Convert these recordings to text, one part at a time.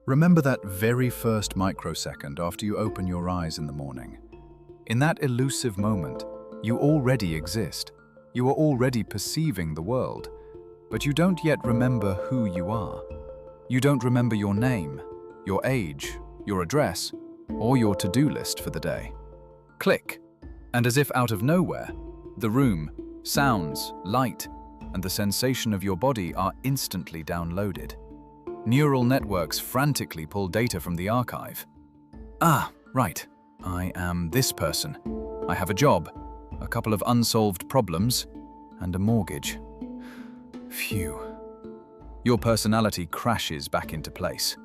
Remember that very first microsecond after you open your eyes in the morning. In that elusive moment, you already exist. You are already perceiving the world, but you don't yet remember who you are. You don't remember your name, your age, your address, or your to-do list for the day. Click, and as if out of nowhere, the room, sounds, light, and the sensation of your body are instantly downloaded. Neural networks frantically pull data from the archive. Ah, right. I am this person. I have a job, a couple of unsolved problems, and a mortgage. Phew. Your personality crashes back into place.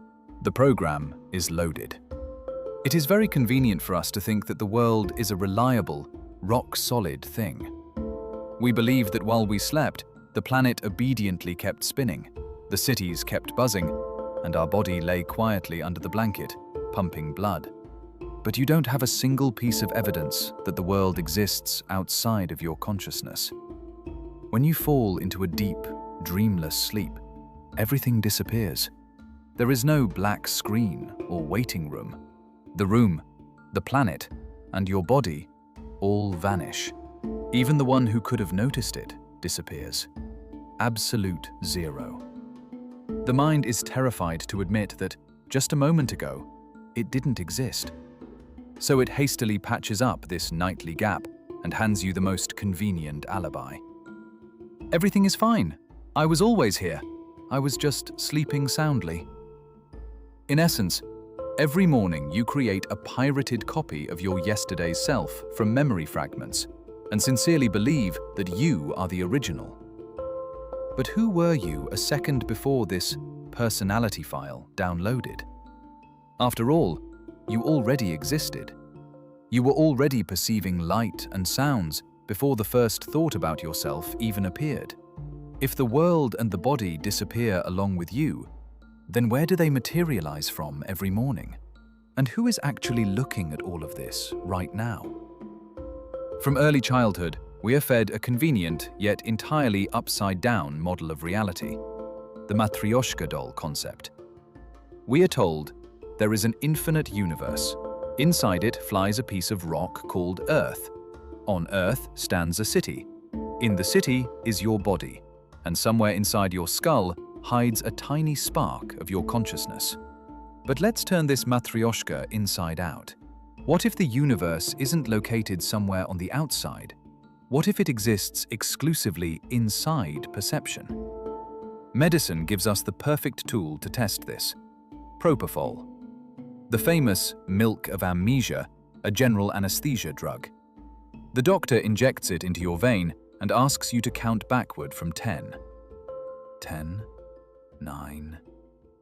The program is loaded. It is very convenient for us to think that the world is a reliable, rock-solid thing. We believe that while we slept, the planet obediently kept spinning, the cities kept buzzing, and our body lay quietly under the blanket, pumping blood. But you don't have a single piece of evidence that the world exists outside of your consciousness. When you fall into a deep, dreamless sleep, everything disappears. There is no black screen or waiting room. The room, the planet, and your body all vanish. Even the one who could have noticed it disappears. Absolute zero. The mind is terrified to admit that, just a moment ago, it didn't exist. So it hastily patches up this nightly gap and hands you the most convenient alibi. Everything is fine. I was always here. I was just sleeping soundly. In essence, every morning you create a pirated copy of your yesterday's self from memory fragments and sincerely believe that you are the original. But who were you a second before this personality file downloaded? After all, you already existed. You were already perceiving light and sounds before the first thought about yourself even appeared. If the world and the body disappear along with you, then where do they materialize from every morning? And who is actually looking at all of this right now? From early childhood, we are fed a convenient yet entirely upside-down model of reality, the Matryoshka doll concept. We are told there is an infinite universe. Inside it flies a piece of rock called Earth. On Earth stands a city. In the city is your body, and somewhere inside your skull hides a tiny spark of your consciousness. But let's turn this Matryoshka inside out. What if the universe isn't located somewhere on the outside? What if it exists exclusively inside perception? Medicine gives us the perfect tool to test this: propofol, the famous milk of amnesia, a general anesthesia drug. The doctor injects it into your vein and asks you to count backward from 10. 10, 9,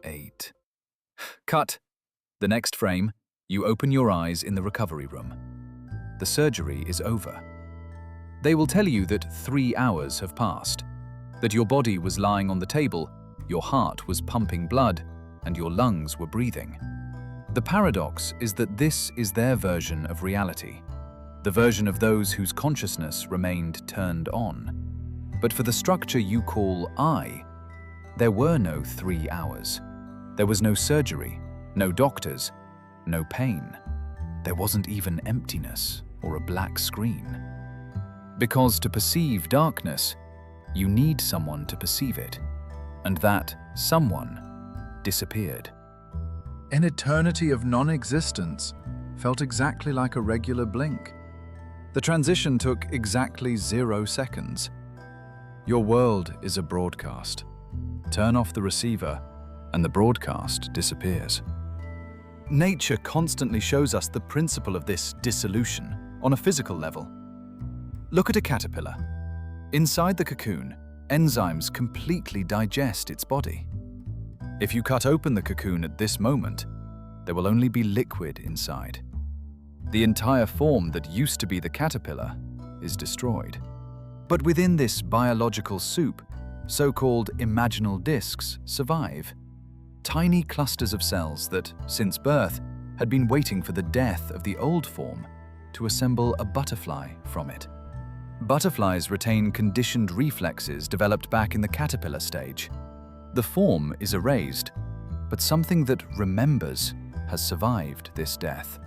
8. Cut. The next frame, you open your eyes in the recovery room. The surgery is over. They will tell you that 3 hours have passed, that your body was lying on the table, your heart was pumping blood, and your lungs were breathing. The paradox is that this is their version of reality, the version of those whose consciousness remained turned on. But for the structure you call I, there were no 3 hours. There was no surgery, no doctors, no pain. There wasn't even emptiness or a black screen. Because to perceive darkness, you need someone to perceive it, and that someone disappeared. An eternity of non-existence felt exactly like a regular blink. The transition took exactly 0 seconds. Your world is a broadcast. Turn off the receiver, and the broadcast disappears. Nature constantly shows us the principle of this dissolution on a physical level. Look at a caterpillar. Inside the cocoon, enzymes completely digest its body. If you cut open the cocoon at this moment, there will only be liquid inside. The entire form that used to be the caterpillar is destroyed. But within this biological soup, so-called imaginal discs survive. Tiny clusters of cells that, since birth, had been waiting for the death of the old form to assemble a butterfly from it. Butterflies retain conditioned reflexes developed back in the caterpillar stage. The form is erased, but something that remembers has survived this death.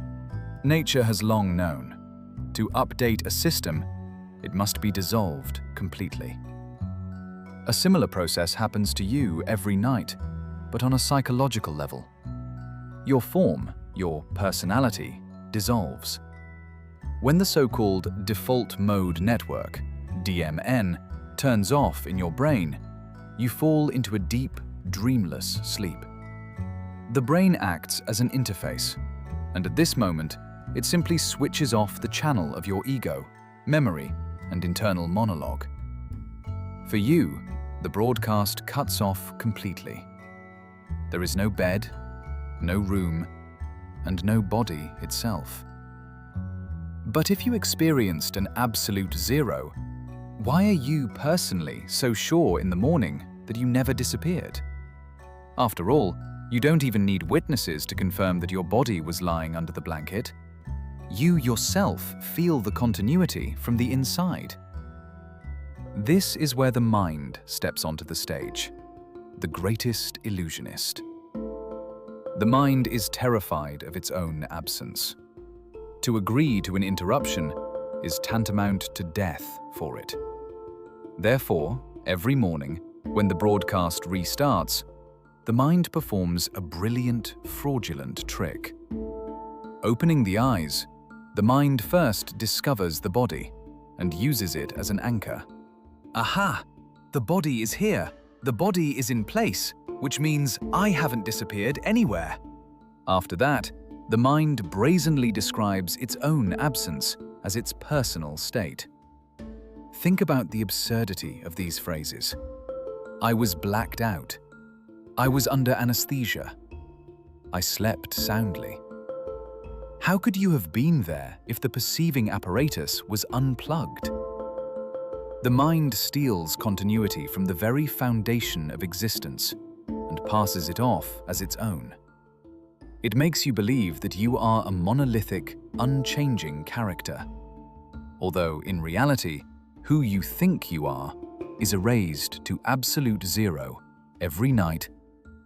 Nature has long known. To update a system, it must be dissolved completely. A similar process happens to you every night, but on a psychological level. Your form, your personality, dissolves. When the so-called default mode network, DMN, turns off in your brain, you fall into a deep, dreamless sleep. The brain acts as an interface, and at this moment, it simply switches off the channel of your ego, memory, and internal monologue. For you, the broadcast cuts off completely. There is no bed, no room, and no body itself. But if you experienced an absolute zero, why are you personally so sure in the morning that you never disappeared? After all, you don't even need witnesses to confirm that your body was lying under the blanket. You yourself feel the continuity from the inside. This is where the mind steps onto the stage, the greatest illusionist. The mind is terrified of its own absence. To agree to an interruption is tantamount to death for it. Therefore, every morning, when the broadcast restarts, the mind performs a brilliant, fraudulent trick. Opening the eyes, the mind first discovers the body and uses it as an anchor. Aha! The body is here. The body is in place, which means I haven't disappeared anywhere. After that, the mind brazenly describes its own absence as its personal state. Think about the absurdity of these phrases. I was blacked out. I was under anesthesia. I slept soundly. How could you have been there if the perceiving apparatus was unplugged? The mind steals continuity from the very foundation of existence and passes it off as its own. It makes you believe that you are a monolithic, unchanging character, although in reality, who you think you are is erased to absolute zero every night,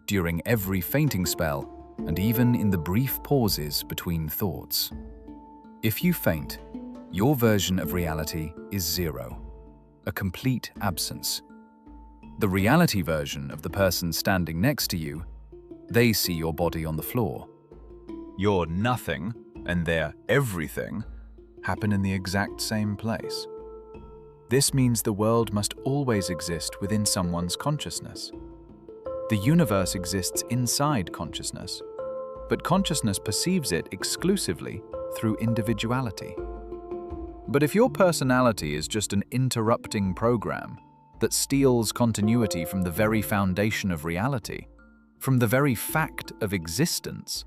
during every fainting spell, and even in the brief pauses between thoughts. If you faint, your version of reality is zero, a complete absence. The reality version of the person standing next to you, they see your body on the floor. Your nothing and their everything happen in the exact same place. This means the world must always exist within someone's consciousness. The universe exists inside consciousness, but consciousness perceives it exclusively through individuality. But if your personality is just an interrupting program that steals continuity from the very foundation of reality, from the very fact of existence,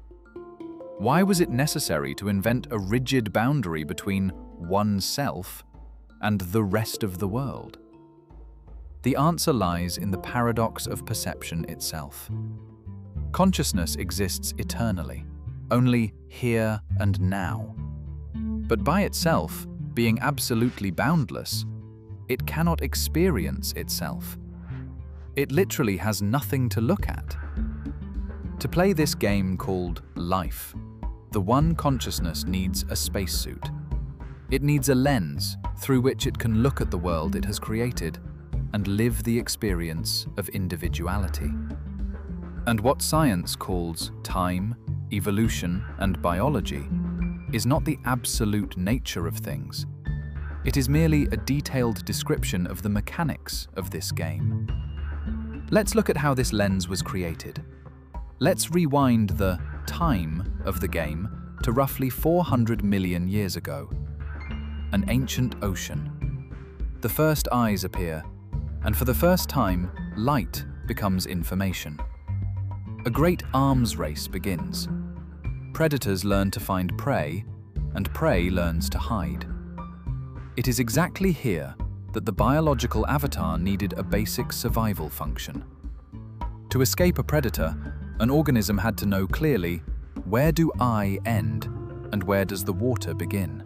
why was it necessary to invent a rigid boundary between oneself and the rest of the world? The answer lies in the paradox of perception itself. Consciousness exists eternally, only here and now. But by itself, being absolutely boundless, it cannot experience itself. It literally has nothing to look at. To play this game called life, the one consciousness needs a spacesuit. It needs a lens through which it can look at the world it has created and live the experience of individuality. And what science calls time, evolution, and biology is not the absolute nature of things. It is merely a detailed description of the mechanics of this game. Let's look at how this lens was created. Let's rewind the time of the game to roughly 400 million years ago. An ancient ocean. The first eyes appear, and for the first time, light becomes information. A great arms race begins. Predators learn to find prey, and prey learns to hide. It is exactly here that the biological avatar needed a basic survival function. To escape a predator, an organism had to know clearly, where do I end and where does the water begin?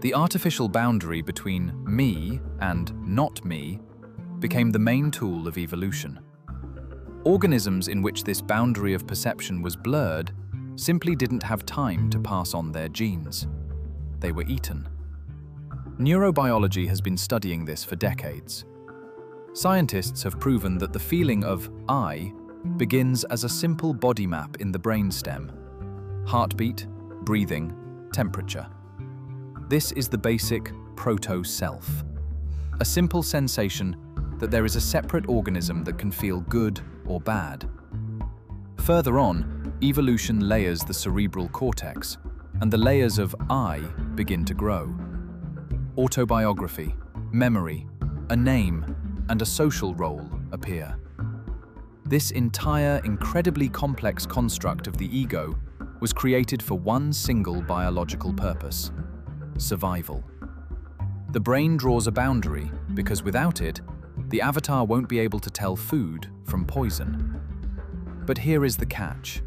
The artificial boundary between me and not me became the main tool of evolution. Organisms in which this boundary of perception was blurred simply didn't have time to pass on their genes. They were eaten. Neurobiology has been studying this for decades. Scientists have proven that the feeling of I begins as a simple body map in the brainstem: heartbeat, breathing, temperature. This is the basic proto-self, a simple sensation that there is a separate organism that can feel good or bad. Further on, evolution layers the cerebral cortex, and the layers of I begin to grow. Autobiography, memory, a name, and a social role appear. This entire, incredibly complex construct of the ego was created for one single biological purpose: survival. The brain draws a boundary because without it, the avatar won't be able to tell food from poison. But here is the catch.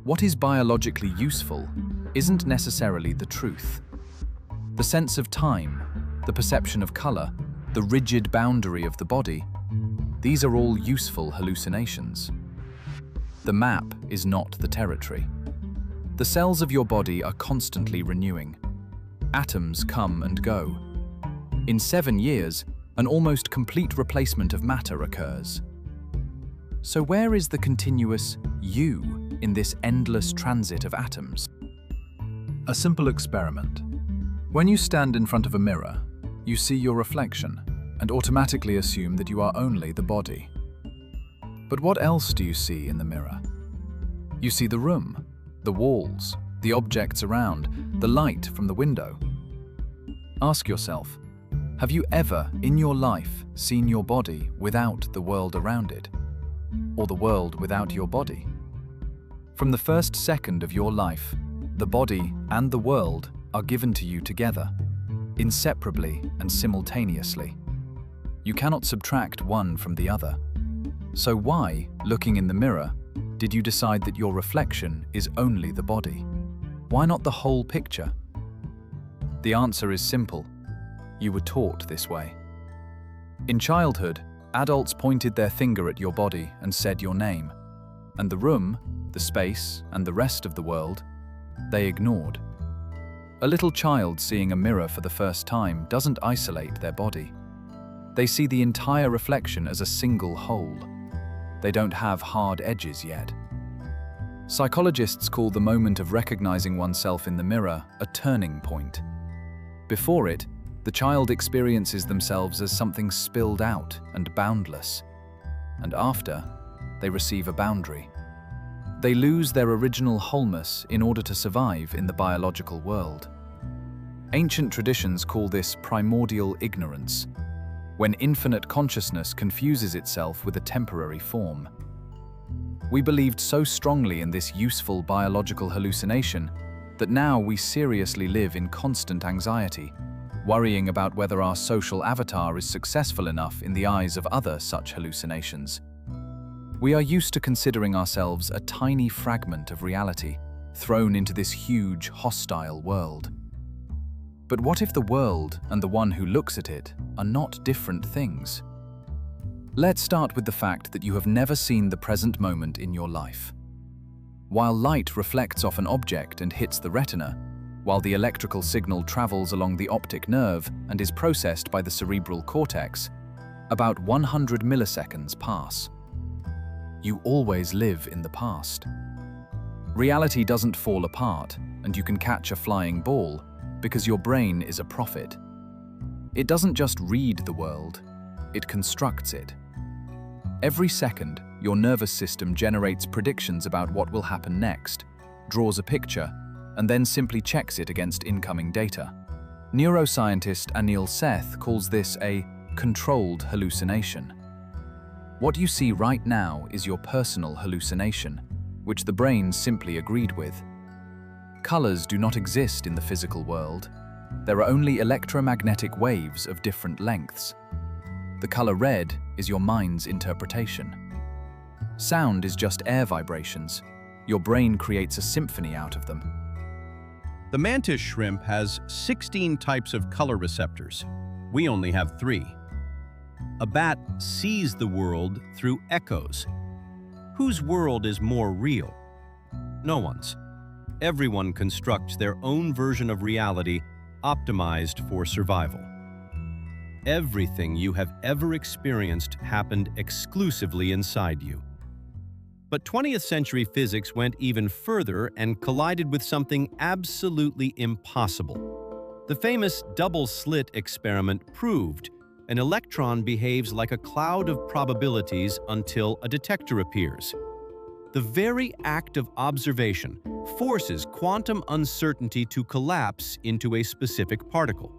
What is biologically useful isn't necessarily the truth. The sense of time, the perception of color, the rigid boundary of the body, these are all useful hallucinations. The map is not the territory. The cells of your body are constantly renewing. Atoms come and go. In 7 years, an almost complete replacement of matter occurs. So where is the continuous you in this endless transit of atoms? A simple experiment. When you stand in front of a mirror, you see your reflection and automatically assume that you are only the body. But what else do you see in the mirror? You see the room, the walls, the objects around, the light from the window. Ask yourself, have you ever in your life seen your body without the world around it? Or the world without your body? From the first second of your life, the body and the world are given to you together, inseparably and simultaneously. You cannot subtract one from the other. So why, looking in the mirror, did you decide that your reflection is only the body? Why not the whole picture? The answer is simple. You were taught this way. In childhood, adults pointed their finger at your body and said your name, and the room, the space, and the rest of the world, they ignored. A little child seeing a mirror for the first time doesn't isolate their body. They see the entire reflection as a single whole. They don't have hard edges yet. Psychologists call the moment of recognizing oneself in the mirror a turning point. Before it, the child experiences themselves as something spilled out and boundless. And after, they receive a boundary. They lose their original wholeness in order to survive in the biological world. Ancient traditions call this primordial ignorance, when infinite consciousness confuses itself with a temporary form. We believed so strongly in this useful biological hallucination that now we seriously live in constant anxiety, worrying about whether our social avatar is successful enough in the eyes of other such hallucinations. We are used to considering ourselves a tiny fragment of reality, thrown into this huge, hostile world. But what if the world and the one who looks at it are not different things? Let's start with the fact that you have never seen the present moment in your life. While light reflects off an object and hits the retina, while the electrical signal travels along the optic nerve and is processed by the cerebral cortex, about 100 milliseconds pass. You always live in the past. Reality doesn't fall apart, and you can catch a flying ball because your brain is a prophet. It doesn't just read the world, it constructs it. Every second, your nervous system generates predictions about what will happen next, draws a picture, and then simply checks it against incoming data. Neuroscientist Anil Seth calls this a controlled hallucination. What you see right now is your personal hallucination, which the brain simply agreed with. Colors do not exist in the physical world. There are only electromagnetic waves of different lengths. The color red is your mind's interpretation. Sound is just air vibrations. Your brain creates a symphony out of them. The mantis shrimp has 16 types of color receptors. We only have 3. A bat sees the world through echoes. Whose world is more real? No one's. Everyone constructs their own version of reality optimized for survival. Everything you have ever experienced happened exclusively inside you. But 20th century physics went even further and collided with something absolutely impossible. The famous double-slit experiment proved an electron behaves like a cloud of probabilities until a detector appears. The very act of observation forces quantum uncertainty to collapse into a specific particle.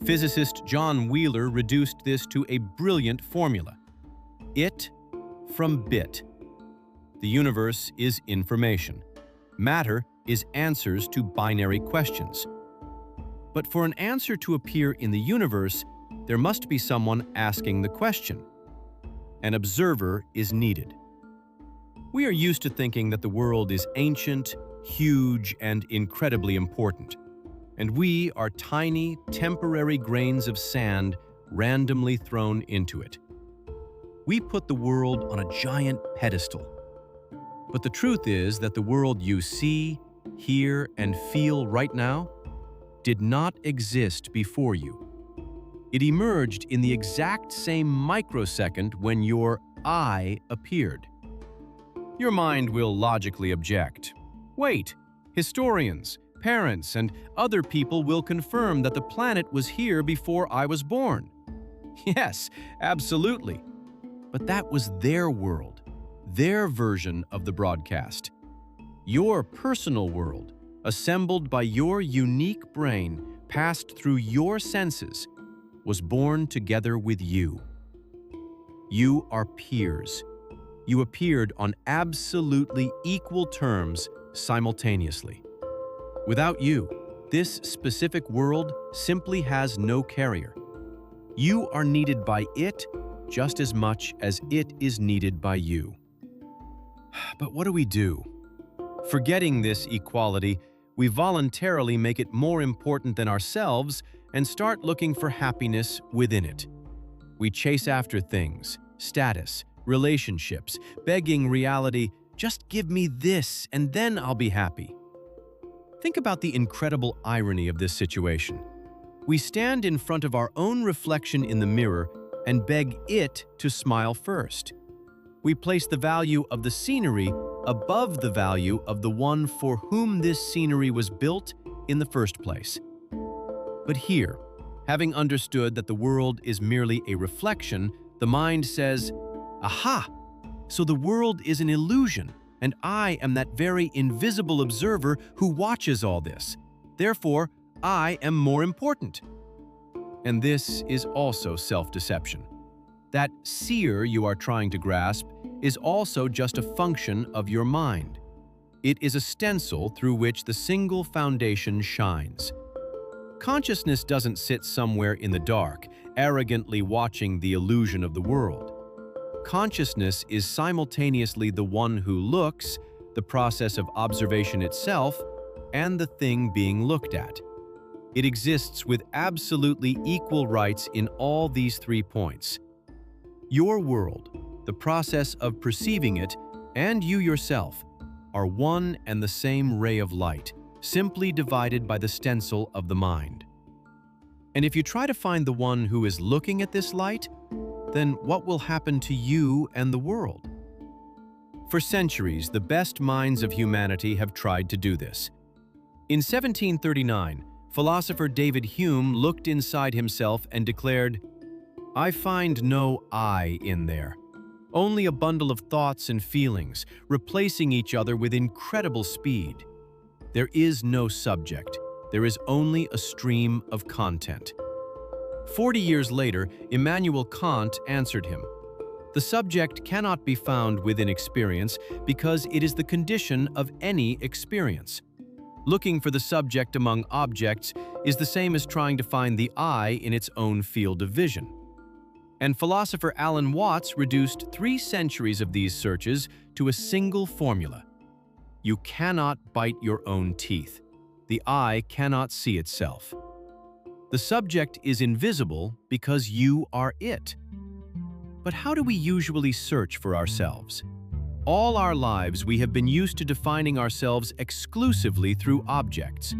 Physicist John Wheeler reduced this to a brilliant formula: it from bit. The universe is information. Matter is answers to binary questions. But for an answer to appear in the universe, there must be someone asking the question. An observer is needed. We are used to thinking that the world is ancient, huge, and incredibly important. And we are tiny, temporary grains of sand randomly thrown into it. We put the world on a giant pedestal. But the truth is that the world you see, hear, and feel right now did not exist before you. It emerged in the exact same microsecond when your I appeared. Your mind will logically object. Wait, historians, parents, and other people will confirm that the planet was here before I was born. Yes, absolutely. But that was their world, their version of the broadcast. Your personal world, assembled by your unique brain, passed through your senses, was born together with you. You are peers. You appeared on absolutely equal terms simultaneously. Without you, this specific world simply has no carrier. You are needed by it just as much as it is needed by you. But what do? Forgetting this equality, we voluntarily make it more important than ourselves and start looking for happiness within it. We chase after things, status, relationships, begging reality, just give me this and then I'll be happy. Think about the incredible irony of this situation. We stand in front of our own reflection in the mirror and beg it to smile first. We place the value of the scenery above the value of the one for whom this scenery was built in the first place. But here, having understood that the world is merely a reflection, the mind says, aha, so the world is an illusion, and I am that very invisible observer who watches all this. Therefore, I am more important. And this is also self-deception. That seer you are trying to grasp is also just a function of your mind. It is a stencil through which the single foundation shines. Consciousness doesn't sit somewhere in the dark, arrogantly watching the illusion of the world. Consciousness is simultaneously the one who looks, the process of observation itself, and the thing being looked at. It exists with absolutely equal rights in all these 3 points. Your world, the process of perceiving it, and you yourself are one and the same ray of light, simply divided by the stencil of the mind. And if you try to find the one who is looking at this light, then what will happen to you and the world? For centuries, the best minds of humanity have tried to do this. In 1739, philosopher David Hume looked inside himself and declared, "I find no I in there, only a bundle of thoughts and feelings, replacing each other with incredible speed. There is no subject, there is only a stream of content." 40 years later, Immanuel Kant answered him, "The subject cannot be found within experience because it is the condition of any experience. Looking for the subject among objects is the same as trying to find the I in its own field of vision." And philosopher Alan Watts reduced 3 centuries of these searches to a single formula. You cannot bite your own teeth. The I cannot see itself. The subject is invisible because you are it. But how do we usually search for ourselves? All our lives, we have been used to defining ourselves exclusively through objects.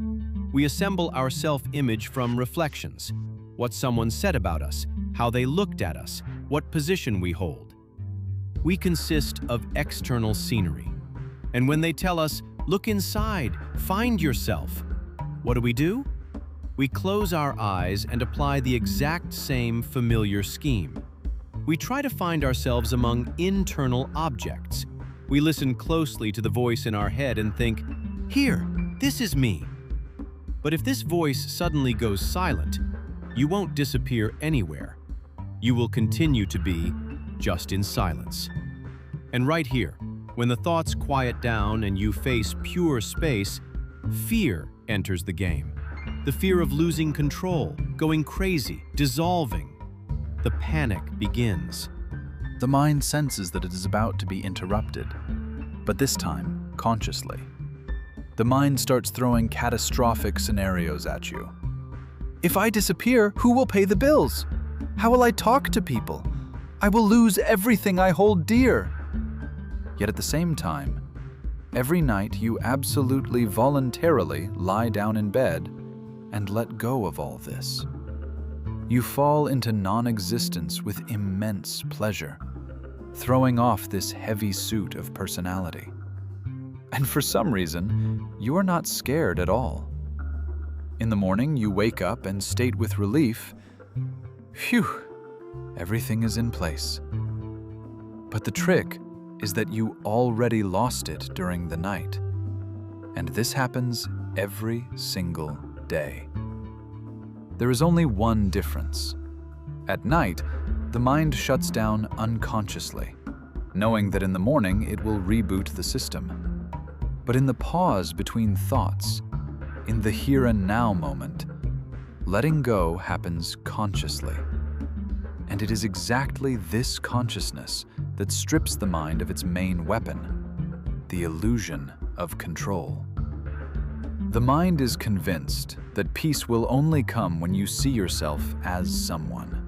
We assemble our self-image from reflections: what someone said about us, how they looked at us, what position we hold. We consist of external scenery. And when they tell us, "Look inside, find yourself," what do? We close our eyes and apply the exact same familiar scheme. We try to find ourselves among internal objects. We listen closely to the voice in our head and think, "Here, this is me." But if this voice suddenly goes silent, you won't disappear anywhere. You will continue to be just in silence. And right here, when the thoughts quiet down and you face pure space, fear enters the game. The fear of losing control, going crazy, dissolving. The panic begins. The mind senses that it is about to be interrupted, but this time, consciously. The mind starts throwing catastrophic scenarios at you. If I disappear, who will pay the bills? How will I talk to people? I will lose everything I hold dear. Yet at the same time, every night you absolutely voluntarily lie down in bed and let go of all this. You fall into non-existence with immense pleasure, throwing off this heavy suit of personality. And for some reason, you are not scared at all. In the morning, you wake up and state with relief, "Phew, everything is in place." But the trick is that you already lost it during the night. And this happens every single day. There is only one difference. At night, the mind shuts down unconsciously, knowing that in the morning it will reboot the system. But in the pause between thoughts, in the here and now moment, letting go happens consciously. And it is exactly this consciousness that strips the mind of its main weapon, the illusion of control. The mind is convinced that peace will only come when you see yourself as someone: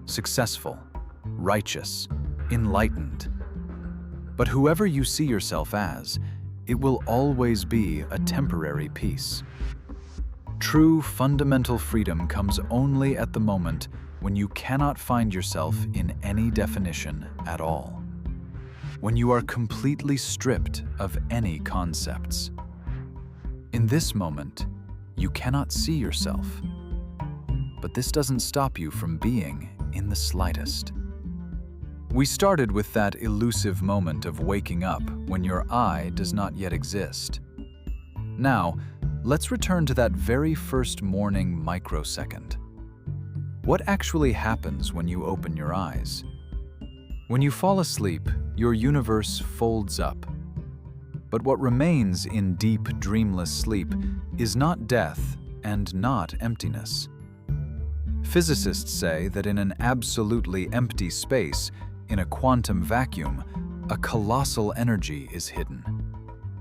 successful, righteous, enlightened. But whoever you see yourself as, it will always be a temporary peace. True fundamental freedom comes only at the moment when you cannot find yourself in any definition at all. When you are completely stripped of any concepts. In this moment, you cannot see yourself. But this doesn't stop you from being in the slightest. We started with that elusive moment of waking up when your I does not yet exist. Now, let's return to that very first morning microsecond. What actually happens when you open your eyes? When you fall asleep, your universe folds up. But what remains in deep, dreamless sleep is not death and not emptiness. Physicists say that in an absolutely empty space, in a quantum vacuum, a colossal energy is hidden.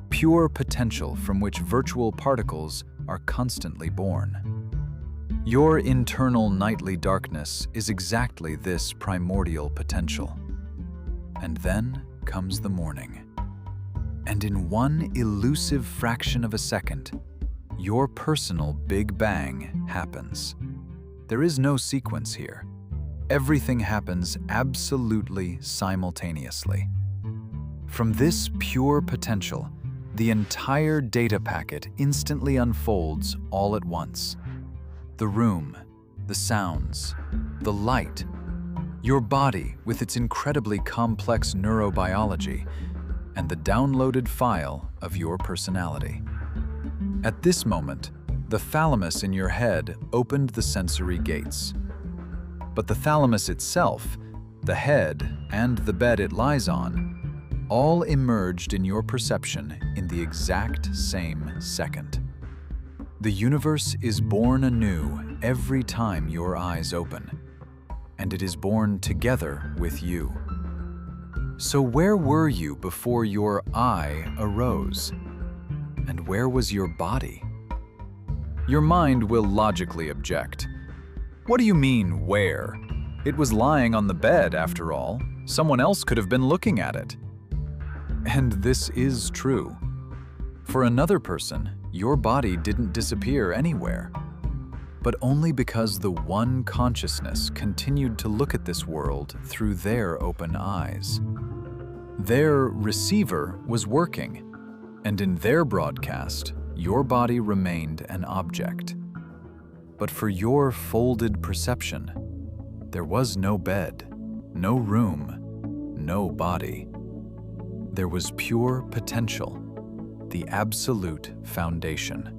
Pure potential from which virtual particles are constantly born. Your internal nightly darkness is exactly this primordial potential. And then comes the morning. And in one elusive fraction of a second, your personal Big Bang happens. There is no sequence here. Everything happens absolutely simultaneously. From this pure potential, the entire data packet instantly unfolds all at once. The room, the sounds, the light, your body with its incredibly complex neurobiology, and the downloaded file of your personality. At this moment, the thalamus in your head opened the sensory gates. But the thalamus itself, the head, and the bed it lies on, all emerged in your perception in the exact same second. The universe is born anew every time your eyes open, and it is born together with you. So where were you before your I arose? And where was your body? Your mind will logically object. What do you mean, where? It was lying on the bed, after all. Someone else could have been looking at it. And this is true. For another person, your body didn't disappear anywhere, but only because the one consciousness continued to look at this world through their open eyes. Their receiver was working, and in their broadcast, your body remained an object. But for your folded perception, there was no bed, no room, no body. There was pure potential, the absolute foundation.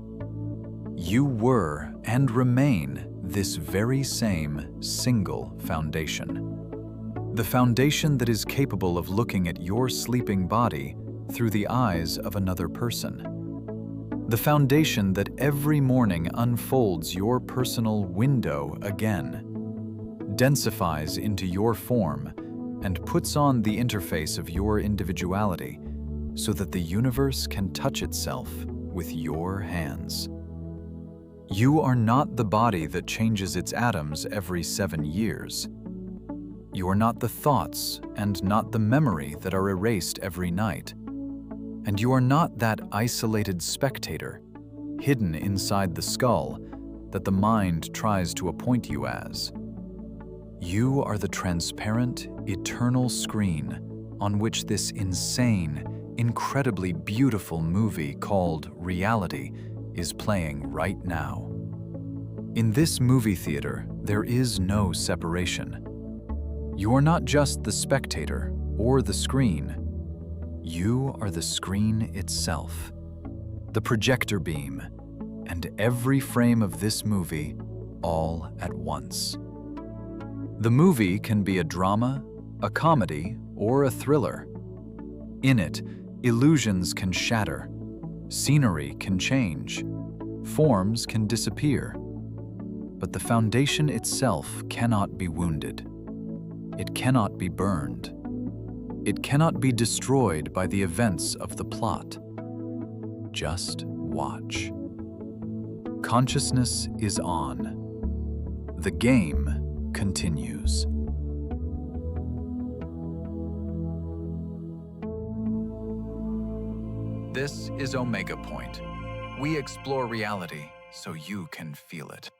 You were and remain this very same single foundation. The foundation that is capable of looking at your sleeping body through the eyes of another person. The foundation that every morning unfolds your personal window again, densifies into your form, and puts on the interface of your individuality so that the universe can touch itself with your hands. You are not the body that changes its atoms every 7 years. You are not the thoughts and not the memory that are erased every night. And you are not that isolated spectator, hidden inside the skull, that the mind tries to appoint you as. You are the transparent, eternal screen on which this insane, incredibly beautiful movie called reality is playing right now. In this movie theater, there is no separation. You are not just the spectator or the screen. You are the screen itself, the projector beam, and every frame of this movie all at once. The movie can be a drama, a comedy, or a thriller. In it, illusions can shatter, scenery can change, forms can disappear, but the foundation itself cannot be wounded. It cannot be burned. It cannot be destroyed by the events of the plot. Just watch. Consciousness is on. The game continues. This is Omega Point. We explore reality so you can feel it.